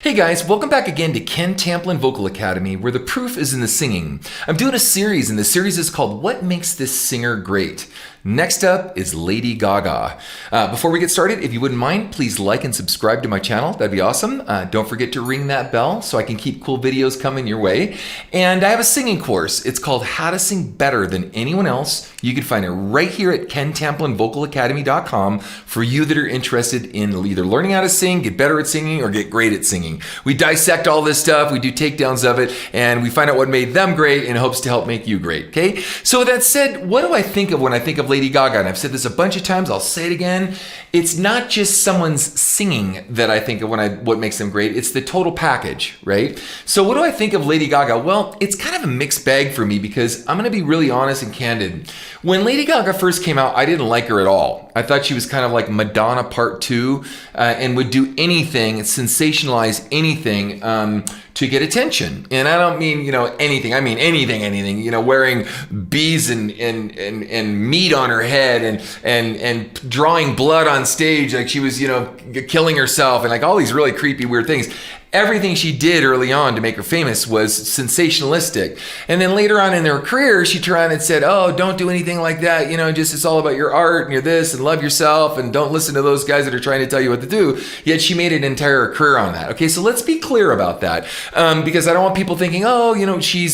Hey guys, welcome back again to Ken Tamplin Vocal Academy, where the proof is in the singing. I'm doing a series, and the series is called What Makes This Singer Great? Next up is Lady Gaga. Before we get started, if you wouldn't mind, please like and subscribe to my channel. That'd be awesome. Don't forget to ring that bell so I can keep cool videos coming your way. And I have a singing course. It's called How to Sing Better Than Anyone Else. You can find it right here at KenTamplinVocalAcademy.com for you that are interested in either learning how to sing, get better at singing, or get great at singing. We dissect all this stuff, we do takedowns of it, and we find out what made them great in hopes to help make you great, okay? So with that said, what do I think of when I think of Lady Gaga? And I've said this a bunch of times, I'll say it again. It's not just someone's singing that I think of what makes them great, it's the total package, right? So what do I think of Lady Gaga? Well, it's kind of a mixed bag for me because I'm gonna be really honest and candid. When Lady Gaga first came out, I didn't like her at all. I thought she was kind of like Madonna Part 2 and would do anything, sensationalize anything to get attention. And I don't mean, anything. I mean anything, wearing bees and meat on her head and drawing blood on stage like she was, killing herself and like all these really creepy, weird things. Everything she did early on to make her famous was sensationalistic. And then later on in her career, she turned around and said, oh, don't do anything like that. Just it's all about your art and you're this and love yourself and don't listen to those guys that are trying to tell you what to do. Yet she made an entire career on that. Okay, so let's be clear about that because I don't want people thinking, oh, she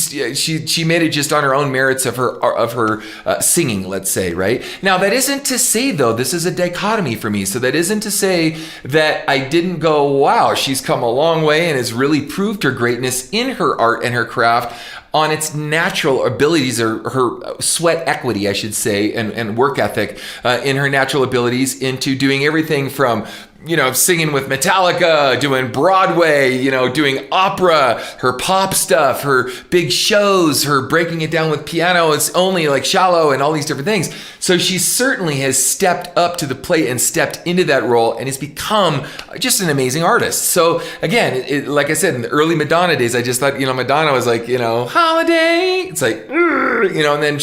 made it just on her own merits of her singing, let's say, right? Now, that isn't to say, though, this is a dichotomy for me. So that isn't to say that I didn't go, wow, she's come a long way and has really proved her greatness in her art and her craft on its natural abilities, or her sweat equity, I should say, and work ethic in her natural abilities into doing everything from singing with Metallica, doing Broadway, doing opera, her pop stuff, her big shows, her breaking it down with piano. It's only like shallow and all these different things. So she certainly has stepped up to the plate and stepped into that role and has become just an amazing artist. So again, like I said, in the early Madonna days, I just thought, Madonna was like, holiday. It's like, and then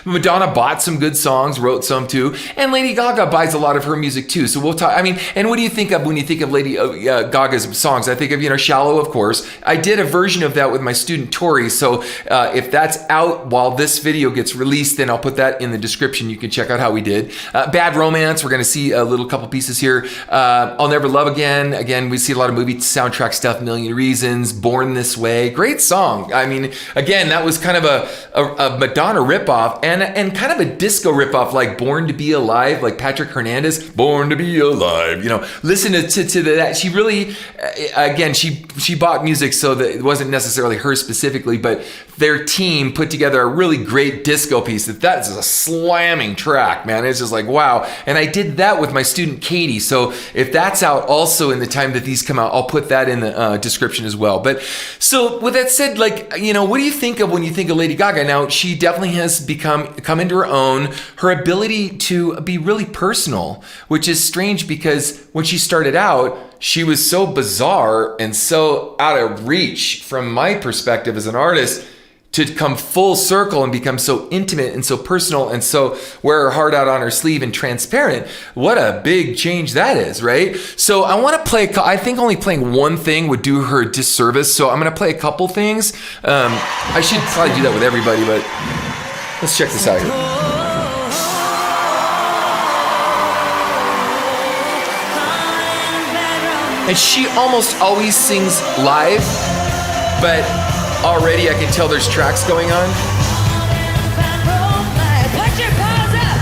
Madonna bought some good songs, wrote some too. And Lady Gaga buys a lot of her music too. So we'll talk, and what do you think of when you think of Lady Gaga's songs? I think of, Shallow, of course. I did a version of that with my student Tori. So if that's out while this video gets released, then I'll put that in the description. You can check out how we did. Bad Romance, we're going to see a little couple pieces here. I'll Never Love Again. Again, we see a lot of movie soundtrack stuff, Million Reasons, Born This Way. Great song. Again, that was kind of a Madonna ripoff and kind of a disco ripoff, like Born to Be Alive, like Patrick Hernandez, Born to Be Alive, listen to that. She really, again, she bought music so that it wasn't necessarily her specifically, but their team put together a really great disco piece that is a slamming track, man. It's just like, wow. And I did that with my student Katie. So if that's out also in the time that these come out, I'll put that in the description as well. But so with that said, what do you think of when you think of Lady Gaga? Now, she definitely has come into her own. Her ability to be really personal, which is strange because when she started out, she was so bizarre and so out of reach from my perspective as an artist to come full circle and become so intimate and so personal and so wear her heart out on her sleeve and transparent. What a big change that is, right? So I want to play, I think only playing one thing would do her a disservice. So I'm going to play a couple things. I should probably do that with everybody, but let's check this out here. And she almost always sings live, but already I can tell there's tracks going on.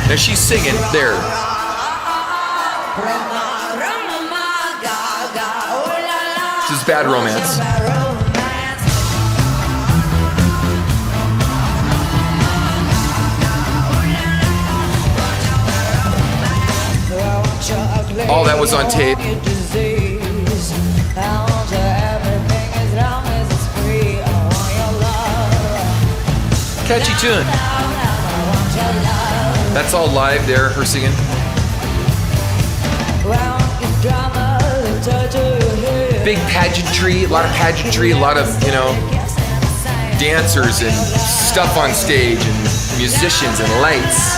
Now she's singing there. This is Bad Romance. All that was on tape. Catchy tune. That's all live there, her singing. Big pageantry, a lot of pageantry, a lot of, dancers and stuff on stage and musicians and lights.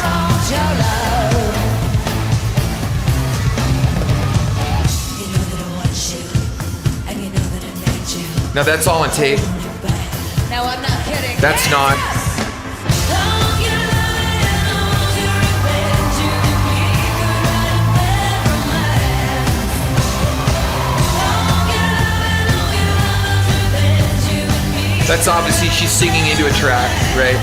Now that's all on tape. No, I'm not kidding. That's not. That's obviously she's singing into a track, right?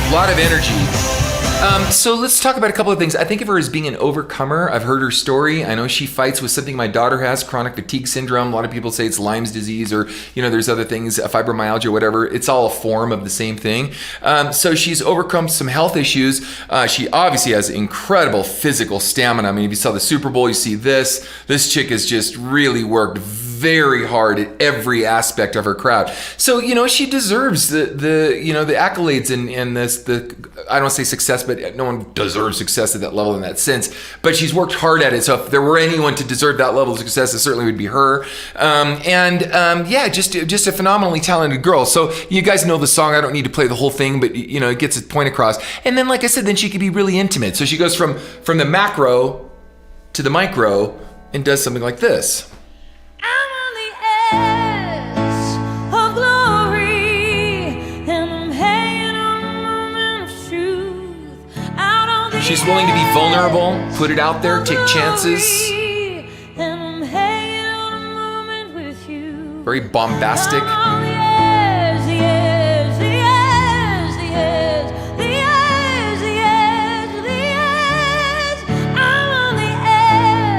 A lot of energy. So let's talk about a couple of things. I think of her as being an overcomer. I've heard her story. I know she fights with something my daughter has, chronic fatigue syndrome. A lot of people say it's Lyme's disease, or there's other things, fibromyalgia, whatever. It's all a form of the same thing. So she's overcome some health issues. She obviously has incredible physical stamina. I mean, if you saw the Super Bowl, you see this. This chick has just really worked very hard at every aspect of her craft. So, she deserves the accolades and this, I don't say success, but no one deserves success at that level in that sense. But she's worked hard at it. So if there were anyone to deserve that level of success, it certainly would be her. Just a phenomenally talented girl. So you guys know the song. I don't need to play the whole thing, but it gets its point across. And then, like I said, then she could be really intimate. So she goes from the macro to the micro and does something like this. She's willing to be vulnerable, put it out there, take chances. Very bombastic.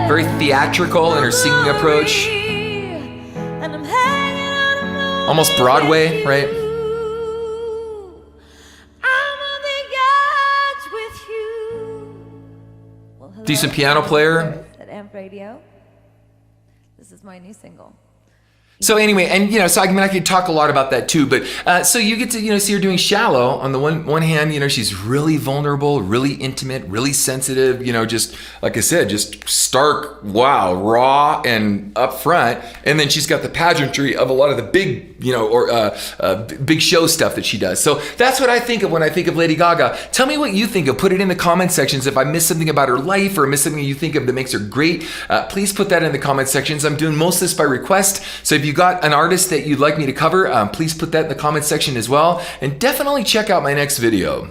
Very theatrical in her singing approach. Almost Broadway, right? Decent piano player. At Amp Radio. This is my new single. So anyway, and so I could talk a lot about that too, but so you get to see her doing Shallow. On the one hand, she's really vulnerable, really intimate, really sensitive, just like I said, just stark, wow, raw and upfront. And then she's got the pageantry of a lot of the big, big show stuff that she does. So that's what I think of when I think of Lady Gaga. Tell me what you think of. Put it in the comment sections. If I missed something about her life or missed something you think of that makes her great, please put that in the comment sections. I'm doing most of this by request. So if you got an artist that you'd like me to cover, please put that in the comment section as well. And definitely check out my next video.